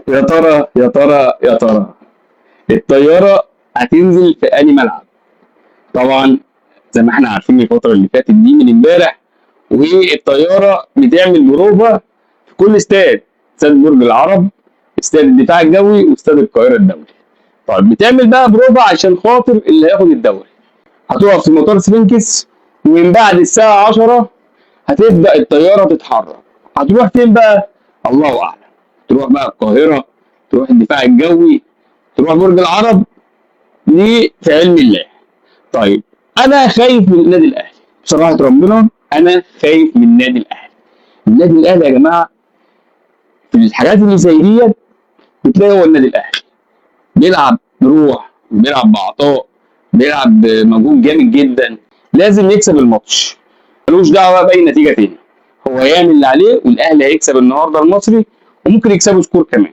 يا ترى يا ترى يا ترى الطياره هتنزل في انهي ملعب؟ طبعا زي ما احنا عارفين الفتره اللي فاتت دي من امبارح، والطياره بتعمل بروفا في كل استاد: استاد برج العرب، استاد الدفاع الجوي، واستاد القاهره الدولي. طيب بتعمل بقى بروفا عشان خاطر اللي هياخد الدوري. هتقف في مطار سفنكس، ومن بعد الساعه 10 هتبدا الطياره تتحرك. هتروح فين بقى؟ الله اعلم. تروح بقى القاهره، تروح الدفاع الجوي، تروح برج العرب، دي في علم الله. طيب انا خايف من النادي الاهلي بصراحه ربنا، انا خايف من النادي الاهلي. النادي الاهلي يا جماعه في الحاجات اللي زي ديت بتلاقي هو النادي الاهلي بيلعب بروح، بيلعب بعطاء، بيلعب بمجهود جامد جدا. لازم يكسب الماتش، ملوش دعوه باي نتيجه تاني. هو يعمل اللي عليه، والاهلي هيكسب النهارده المصري، وممكن يكسبوا سكور كمان.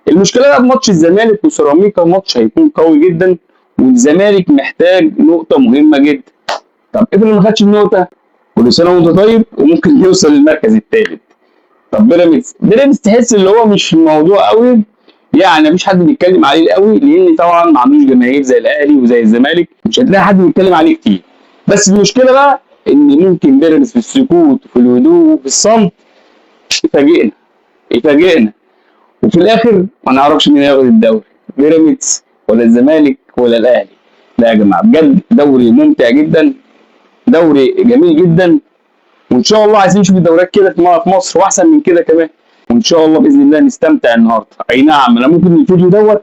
المشكله بقى في ماتش الزمالك وسيراميكا، ماتش هيكون قوي جدا، والزمالك محتاج نقطه مهمه جدا. طب افرض ما خدش النقطه، كل سنه وانت طيب، وممكن يوصل للمركز الثالث. طب بيراميدز تحس اللي هو مش الموضوع قوي، يعني مفيش حد بيتكلم عليه قوي، لان طبعا ما عندوش جماهير زي الاهلي وزي الزمالك، مش هتلاقي حد بيتكلم عليه كتير. بس المشكله بقى ان ممكن بيراميدز في السكوت وفي الهدوء وفي الصمت يفاجئنا، وفي الاخر ما نعرفش مين هياخد الدوري، بيراميدز ولا الزمالك ولا الاهلي. لا يا جماعه، بجد دوري ممتع جدا، دوري جميل جدا، وان شاء الله عايزين نشوف الدوريات كده في مصر، واحسن من كده كمان. وان شاء الله باذن الله نستمتع النهارده. اي نعم انا ممكن الفيديو دوت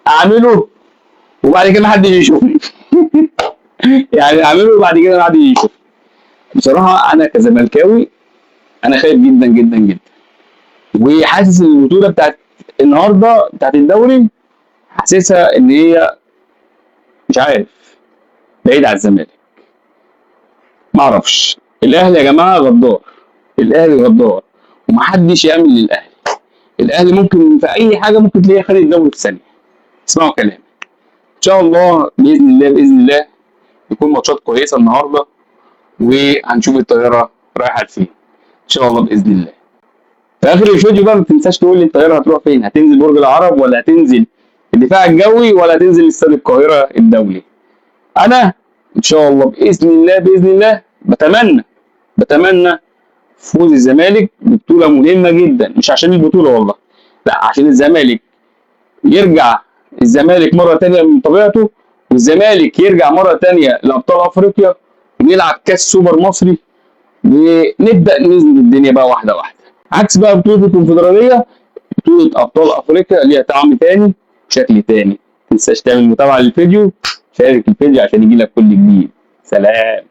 اعمله وبعد كده محدش يشوفني يعني اعمله وبعد كده محدش يشوفني. بصراحه انا كزملكاوي انا خايف جدا جدا جدا، وحاسس ان البطوله بتاعت النهارده بتاعت الدوري، حاسسها ان هي مش عارف، بعيد عن الزمالك. ما اعرفش. الاهلي يا جماعه غدار، الاهلي غدار، ومحدش يامن للاهلي. الاهلي ممكن في اي حاجه ممكن تلاقيه خد الدوري في ثانيه. اسمعوا كلامي، ان شاء الله باذن الله باذن الله يكون ماتشات كويسه النهارده، وهنشوف الطياره رايحه لفين ان شاء الله باذن الله. في اخر الفيديو بقى ما تنساش تقول لي الطياره هتروح فين، هتنزل برج العرب ولا هتنزل الدفاع الجوي ولا هتنزل استاد القاهره الدولي. انا ان شاء الله باذن الله باذن الله بتمنى فوز الزمالك ببطوله مهمه جدا، مش عشان البطوله والله، لا عشان الزمالك يرجع، الزمالك مره ثانيه من طبيعته، والزمالك يرجع مره ثانيه لابطال افريقيا، ونلعب كاس سوبر مصري، ونبدا ننزل الدنيا بقى واحده واحده. عكس بقى بطوله الكونفدراليه، بطوله ابطال افريقيا ليها طعم تاني، شكل تاني. ما تنساش تعمل متابعه للفيديو، شارك الفيديو عشان يجيلك كل جديد. سلام.